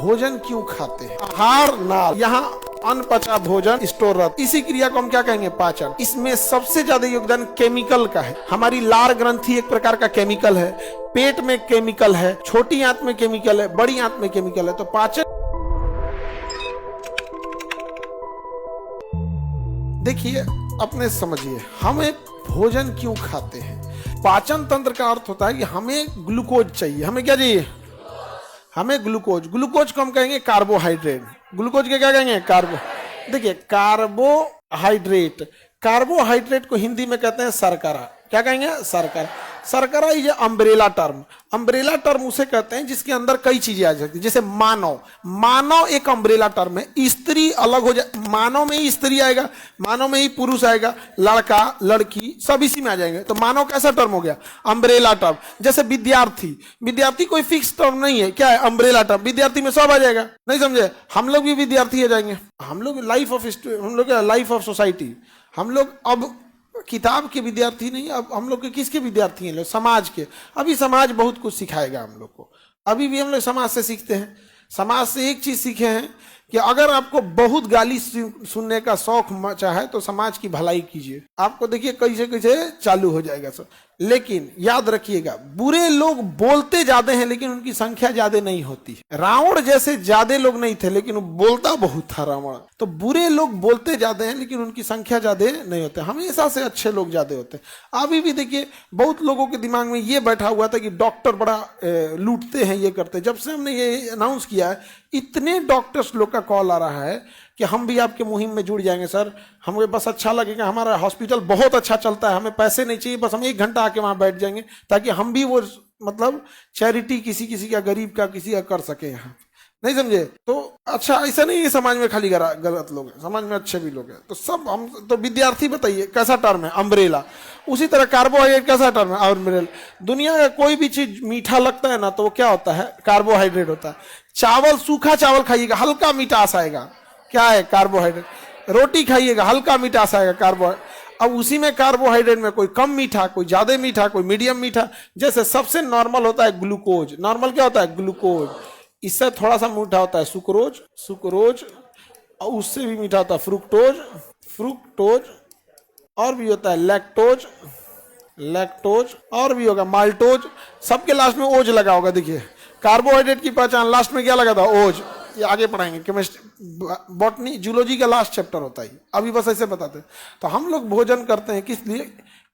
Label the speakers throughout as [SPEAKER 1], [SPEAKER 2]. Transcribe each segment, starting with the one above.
[SPEAKER 1] भोजन क्यों खाते हैं? आहार नाल, यहाँ अनपचा भोजन स्टोर रहता, इसी क्रिया को हम क्या कहेंगे? पाचन। इसमें सबसे ज्यादा योगदान केमिकल का है। हमारी लार ग्रंथि एक प्रकार का केमिकल है, पेट में केमिकल है, छोटी आंत में केमिकल है, बड़ी आंत में केमिकल है। तो पाचन, देखिए अपने समझिए, हमें भोजन क्यों खाते हैं? पाचन तंत्र का अर्थ होता है कि हमें ग्लूकोज चाहिए। हमें क्या चाहिए? हमें ग्लूकोज। ग्लूकोज को हम कहेंगे कार्बोहाइड्रेट। ग्लूकोज के क्या कहेंगे? कार्बो। देखिए कार्बोहाइड्रेट, कार्बोहाइड्रेट को हिंदी में कहते हैं शर्करा। क्या कहेंगे? शर्करा। शर्करा ये अम्ब्रेला टर्म, अम्ब्रेला टर्म उसे कहते हैं जिसके अंदर कई चीजें आ जाती है। जैसे मानव, मानव एक अम्ब्रेला टर्म है। स्त्री अलग हो जाए, मानव में ही स्त्री आएगा, मानव में ही पुरुष आएगा, लड़का लड़की सब इसी में आ जाएंगे। तो मानव कैसा टर्म हो गया? Umbrella term. जैसे विद्यार्थी, विद्यार्थी कोई फिक्स टर्म नहीं है, क्या है? Umbrella term. विद्यार्थी में सब आ जाएगा, नहीं समझे? हम लोग भी विद्यार्थी हो जाएंगे। हम लोग लाइफ ऑफ सोसाइटी, हम लोग अब किताब के विद्यार्थी नहीं, अब हम लोग के किसके विद्यार्थी हैं? लोग समाज के। अभी समाज बहुत कुछ सिखाएगा हम लोग को, अभी भी हम लोग समाज से सीखते हैं। समाज से एक चीज सीखे हैं कि अगर आपको बहुत गाली सुनने का शौक मचा है तो समाज की भलाई कीजिए। आपको देखिए कैसे कैसे चालू हो जाएगा सब। लेकिन याद रखिएगा, बुरे लोग बोलते ज्यादा हैं लेकिन उनकी संख्या ज्यादा नहीं होती। रावण जैसे ज्यादा लोग नहीं थे लेकिन वो बोलता बहुत था रावण। तो बुरे लोग बोलते ज्यादा हैं लेकिन उनकी संख्या ज्यादा नहीं होते, हमेशा से अच्छे लोग ज्यादा होते हैं। अभी भी देखिए बहुत लोगों के दिमाग में ये बैठा हुआ था कि डॉक्टर बड़ा लूटते हैं, ये करते हैं। जब से हमने ये अनाउंस किया है, इतने डॉक्टर्स लोग का कॉल आ रहा है कि हम भी आपके मुहिम में जुड़ जाएंगे सर, हमें बस अच्छा लगेगा, हमारा हॉस्पिटल बहुत अच्छा चलता है, हमें पैसे नहीं चाहिए, बस हम 1 घंटा आके वहां बैठ जाएंगे ताकि हम भी वो मतलब चैरिटी किसी किसी का, गरीब का किसी का कर सके यहाँ। नहीं समझे? तो अच्छा, ऐसा नहीं है समाज में खाली गलत लोग हैं, समाज में अच्छे भी लोग हैं। तो सब हम तो विद्यार्थी बताइए कैसा टर्म है? अम्ब्रेला। उसी तरह कार्बोहाइड्रेट कैसा टर्म है? अम्ब्रेला। दुनिया का कोई भी चीज मीठा लगता है ना तो वो क्या होता है? कार्बोहाइड्रेट होता है। चावल, सूखा चावल खाइएगा, हल्का मिठास आएगा, क्या है? कार्बोहाइड्रेट। रोटी खाइएगा, हल्का मिठास आएगा, कार्बोहाइड्रेट। अब उसी में कार्बोहाइड्रेट में कोई कम मीठा, कोई ज्यादा मीठा, कोई मीडियम मीठा। जैसे सबसे नॉर्मल होता है ग्लूकोज। नॉर्मल क्या होता है? ग्लूकोज। इससे थोड़ा सा मीठा होता है सुक्रोज, सुक्रोज। और उससे भी मीठा होता है फ्रुक्टोज, फ्रुक्टोज। और भी होता है लैक्टोज, लैक्टोज। और भी होगा माल्टोज। सबके लास्ट में ओज लगा होगा। देखिए कार्बोहाइड्रेट की पहचान लास्ट में क्या लगा था? ओज। ये आगे पढ़ाएंगे, केमिस्ट्री, बॉटनी, जूलॉजी का लास्ट चैप्टर होता है, अभी बस ऐसे बताते हैं। तो हम लोग भोजन करते हैं किस लिए?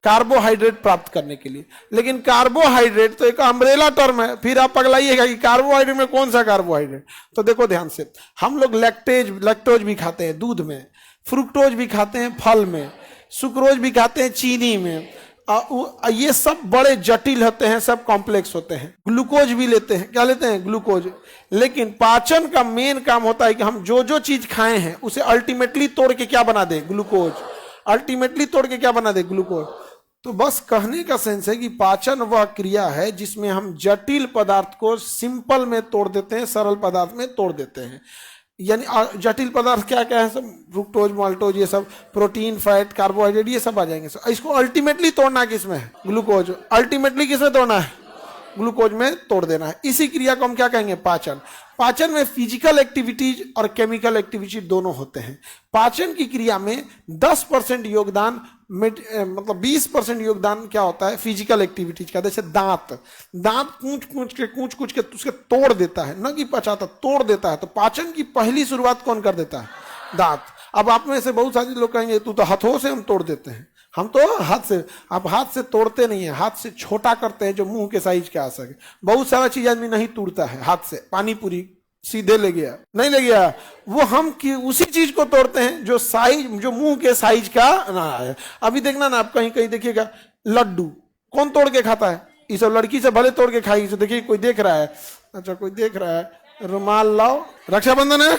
[SPEAKER 1] कार्बोहाइड्रेट प्राप्त करने के लिए। लेकिन कार्बोहाइड्रेट तो एक अम्ब्रेला टर्म है। फिर आप पगलाइएगा कि कार्बोहाइड्रेट में कौन सा कार्बोहाइड्रेट? तो देखो ध्यान से, हम लोग लैक्टोज भी खाते हैं दूध में, फ्रुक्टोज भी खाते हैं फल में, सुक्रोज भी खाते हैं चीनी में। ये सब बड़े जटिल होते हैं, सब कॉम्प्लेक्स होते हैं। ग्लूकोज भी लेते हैं, क्या लेते हैं? ग्लूकोज। लेकिन पाचन का मेन काम होता है कि हम जो जो चीज खाए हैं उसे अल्टीमेटली तोड़ के क्या बना दे? ग्लूकोज। अल्टीमेटली तोड़ के क्या बना दे? ग्लूकोज। तो बस कहने का सेंस है कि पाचन वह क्रिया है जिसमें हम जटिल पदार्थ को सिंपल में तोड़ देते हैं, सरल पदार्थ में तोड़ देते हैं। यानी जटिल पदार्थ क्या क्या है? सब फ्रुक्टोज, माल्टोज, ये सब प्रोटीन, फैट, कार्बोहाइड्रेट, ये सब आ जाएंगे। इसको अल्टीमेटली तोड़ना किसमें है? ग्लूकोज। अल्टीमेटली किसमें तोड़ना है? ग्लूकोज में तोड़ देना है। इसी क्रिया को हम क्या कहेंगे? पाचन। पाचन में फिजिकल एक्टिविटीज और केमिकल एक्टिविटी दोनों होते हैं। पाचन की क्रिया में 10% योगदान, मतलब 20% योगदान क्या होता है? फिजिकल एक्टिविटीज का। जैसे दांत, दांत कूच कूच के उसके तोड़ देता है, न कि पचाता, तोड़ देता है। तो पाचन की पहली शुरुआत कौन कर देता है? दांत। अब आप में से बहुत सारे लोग कहेंगे तू तो हाथों से हम तोड़ देते हैं। हम तो हाथ से, आप हाथ से तोड़ते नहीं है, हाथ से छोटा करते हैं जो मुंह के साइज का आ सके। बहुत सारा चीज आदमी नहीं तोड़ता है हाथ से। पानी पूरी सीधे ले गया, नहीं ले गया, वो हम उसी चीज को तोड़ते हैं जो साइज, जो मुंह के साइज का ना है। अभी देखना ना, आप कहीं कहीं देखिएगा लड्डू कौन तोड़ के खाता है? ये सब लड़की से भले तोड़ के खाएगी। तो देखिए कोई देख रहा है, अच्छा कोई देख रहा है, रुमाल लाओ, रक्षाबंधन है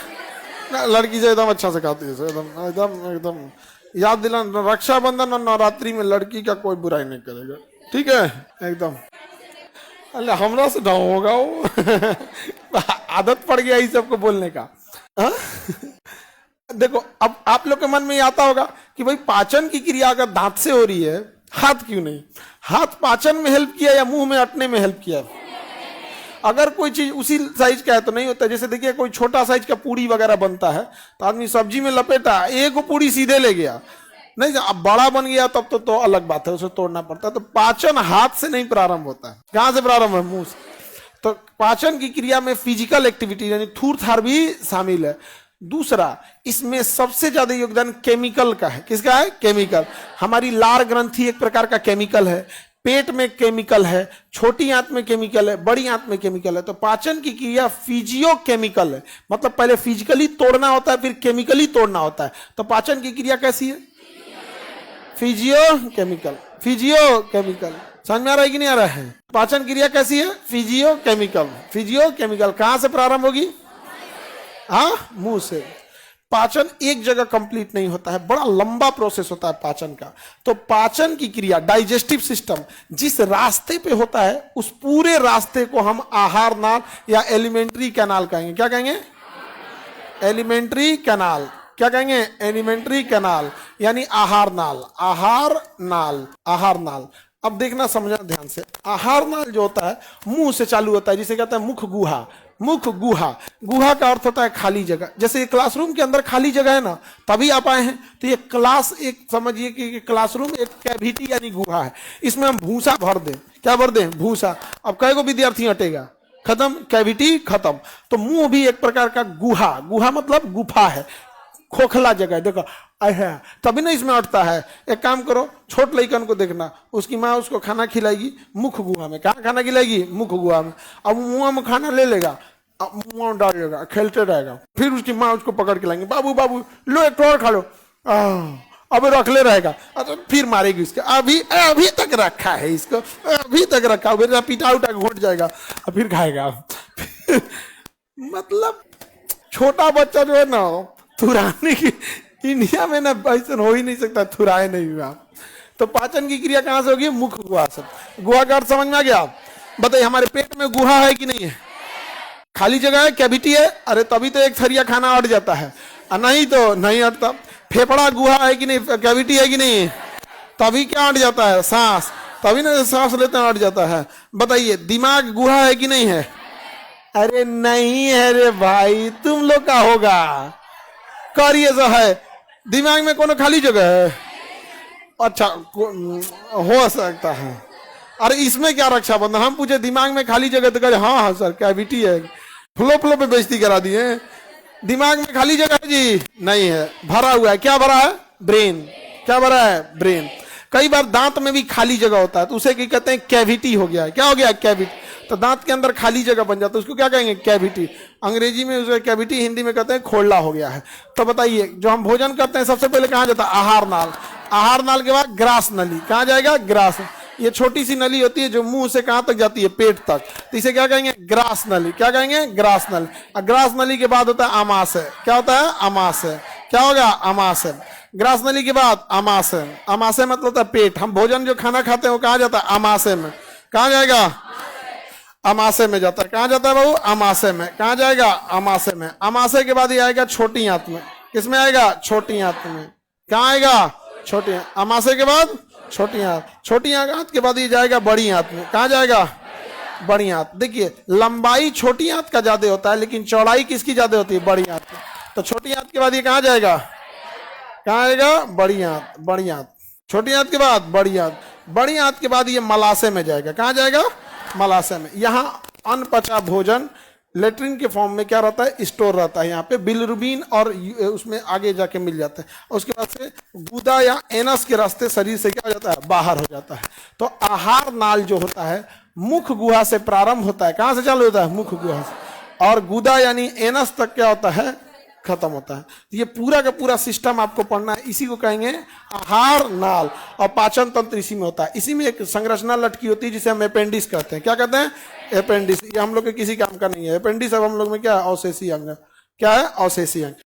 [SPEAKER 1] ना, लड़की से एकदम अच्छा से खाती है, एकदम एकदम एकदम याद दिलाना। रक्षाबंधन और नवरात्रि में लड़की का कोई बुराई नहीं करेगा, ठीक है? एकदम अल्लाह हमरा से ना होगा वो आदत पड़ गया इस सबको बोलने का। देखो अब आप लोग के मन में आता होगा कि भाई पाचन की क्रिया अगर दांत से हो रही है, हाथ क्यों नहीं? हाथ पाचन में हेल्प किया या मुंह में अटने में हेल्प किया? अगर कोई चीज उसी साइज का है तो नहीं होता। जैसे देखिए कोई छोटा साइज का पूरी वगैरह बनता है तो आदमी सब्जी में लपेटा, एक पूरी सीधे ले गया, नहीं अब बड़ा बन गया तब तो अलग बात है, उसे तोड़ना पड़ता है। तो पाचन हाथ से नहीं प्रारंभ होता है, कहां से प्रारंभ है? मुंह से। तो पाचन की क्रिया में फिजिकल एक्टिविटी यानी थूर थार भी शामिल है। दूसरा, इसमें सबसे ज्यादा योगदान केमिकल का है। किसका है? केमिकल। हमारी लार ग्रंथि एक प्रकार का केमिकल है, पेट में केमिकल है, छोटी आंत में केमिकल है, बड़ी आंत में केमिकल है। तो पाचन की क्रिया फिजियो केमिकल है, मतलब पहले फिजिकली तोड़ना होता है फिर केमिकली तोड़ना होता है। तो पाचन की क्रिया कैसी है? Physio chemical. फिजियो केमिकल समझ में आ रहा है कि नहीं आ रहा है? पाचन क्रिया कैसी है? Physio chemical. फिजियो केमिकल कहां से प्रारंभ होगी? हाँ, मुंह से। पाचन एक जगह कंप्लीट नहीं होता है, बड़ा लंबा प्रोसेस होता है पाचन का। तो पाचन की क्रिया, डाइजेस्टिव सिस्टम जिस रास्ते पे होता है उस पूरे रास्ते को हम आहार नाल या एलिमेंट्री कैनाल कहेंगे। क्या कहेंगे? Alimentary canal. क्या कहेंगे? एलिमेंट्री कैनाल यानी आहार नाल। आहार नाल, आहार नाल। अब देखना समझना ध्यान से, आहार नाल जो होता है मुंह से चालू होता है, जिसे कहते हैं मुख गुहा। मुख गुहा, गुहा का अर्थ होता है खाली जगह। जैसे क्लासरूम के अंदर खाली जगह है ना, तभी आप आए हैं। तो ये क्लास, एक समझिए कि क्लासरूम एक कैविटी यानी गुहा है, इसमें हम भूसा भर दें। क्या भर दें? भूसा। अब कई को विद्यार्थी हटेगा? खत्म, कैविटी खत्म। तो मुंह भी एक प्रकार का गुहा। गुहा मतलब गुफा है, खोखला जगह। देखो तभी ना इसमें अटता है। एक काम करो, छोट लड़कन को देखना, उसकी माँ उसको खाना खिलाएगी मुख गुहा में। कहाँ खाना खिलाएगी? मुख गुहा में। अब मुंह में खाना ले लेगा, मुंह डालेगा, खेलते रहेगा, फिर उसकी माँ उसको पकड़ के लाएंगे, बाबू बाबू लो एक और खा लो, अब रख ले रहेगा, फिर मारेगी उसके। अभी अभी तक रखा है इसको, अभी तक रखा, बेटा पिटा उठा घोट जाएगा, फिर खाएगा। मतलब छोटा बच्चा जो है ना, थुराने की इंडिया में ना ऐसा हो ही नहीं सकता, थुराए नहीं हुआ। तो पाचन की क्रिया कहां से होगी? मुख गुहा से। गुहा का अर्थ समझ में आ गया? बताइए, हमारे पेट में गुहा है कि नहीं है? खाली जगह है, कैविटी है, अरे तभी तो एक थरिया खाना अट जाता है, नहीं तो नहीं अटता। फेफड़ा गुहा है कि नहीं? कैविटी है कि नहीं? तभी क्या अट जाता है? सांस। तभी ना सांस लेते हैं अट जाता है। बताइए, दिमाग गुहा है कि नहीं है? अरे नहीं है रे भाई, तुम लोग का होगा। करिए जो है, दिमाग में कोनो खाली जगह है? अच्छा, हो सकता है। अरे इसमें क्या रक्षाबंधन? हम पूछे दिमाग में खाली जगह तो कहे हाँ सर कैविटी है। फ्लो फ्लो पे बेइज्जती करा दिए। दिमाग में खाली जगह है जी? नहीं है, भरा हुआ है। क्या भरा है? ब्रेन। क्या भरा है? ब्रेन। कई बार दांत में भी खाली जगह होता है तो उसे क्या कहते हैं? कैविटी हो गया है। क्या हो गया? कैविटी। तो दांत के अंदर खाली जगह बन जाता है, उसको क्या कहेंगे? कैविटी। अंग्रेजी में उसे कैविटी, हिंदी में कहते हैं खोलना हो गया है। तो बताइए, जो हम भोजन करते हैं सबसे पहले कहाँ जाता है? आहार नाल। आहार नाल के बाद ग्रास नली। कहाँ जाएगा? ग्रास। ये छोटी सी नली होती है जो मुंह से कहां तक जाती है? पेट तक। तो इसे क्या कहेंगे? ग्रास नली। क्या कहेंगे? ग्रास नली। और ग्रास नली के बाद होता है आमाशय। क्या होता है? आमाशय। क्या होगा? आमाशय। ग्रास नली के बाद आमाशय। आमाशय मतलब होता है पेट। हम भोजन जो खाना खाते हैं वो कहाँ जाता है? आमाशय में। कहाँ जाएगा? आमाशय में जाता है। कहाँ जाता है बाबू? आमाशय में। कहाँ जाएगा? आमाशय में। आमाशय के बाद ये आएगा छोटी आंत में। किसमें आएगा? छोटी आंत में। कहाँ आएगा? छोटी आंत। आमाशय के बाद छोटी आंत। छोटी आंत के बाद ये जाएगा बड़ी आंत में। कहाँ जाएगा? बड़ी आंत। देखिए, लंबाई छोटी आंत का ज्यादा होता है लेकिन चौड़ाई किसकी ज्यादा होती है? बड़ी आंत की। तो छोटी आंत के बाद ये कहाँ जाएगा? कहाँ आएगा? बड़ी आंत। बड़ी आंत। छोटी आंत के बाद बड़ी आंत। बड़ी आंत के बाद ये मलाशय में जाएगा। कहाँ जाएगा? मलाशय में। यहाँ अनपचा भोजन लेट्रिन के फॉर्म में क्या रहता है? स्टोर रहता है यहाँ पे, बिलिरुबिन, और उसमें आगे जाके मिल जाता है। उसके बाद से गुदा या एनस के रास्ते शरीर से क्या हो जाता है? बाहर हो जाता है। तो आहार नाल जो होता है मुख गुहा से प्रारंभ होता है। कहाँ से चालू होता है? मुख गुहा से। और गुदा यानी एनस तक क्या होता है? खत्म होता है। ये पूरा का पूरा सिस्टम आपको पढ़ना है, इसी को कहेंगे आहार नाल। और पाचन तंत्र इसी में होता है। इसी में एक संरचना लटकी होती है जिसे हम अपेंडिक्स कहते हैं। क्या कहते हैं? अपेंडिक्स। ये हम लोग के किसी काम का नहीं है। अपेंडिक्स अब हम लोग में क्या है? अवशेषी अंग। क्या है? अवशेषी अंग।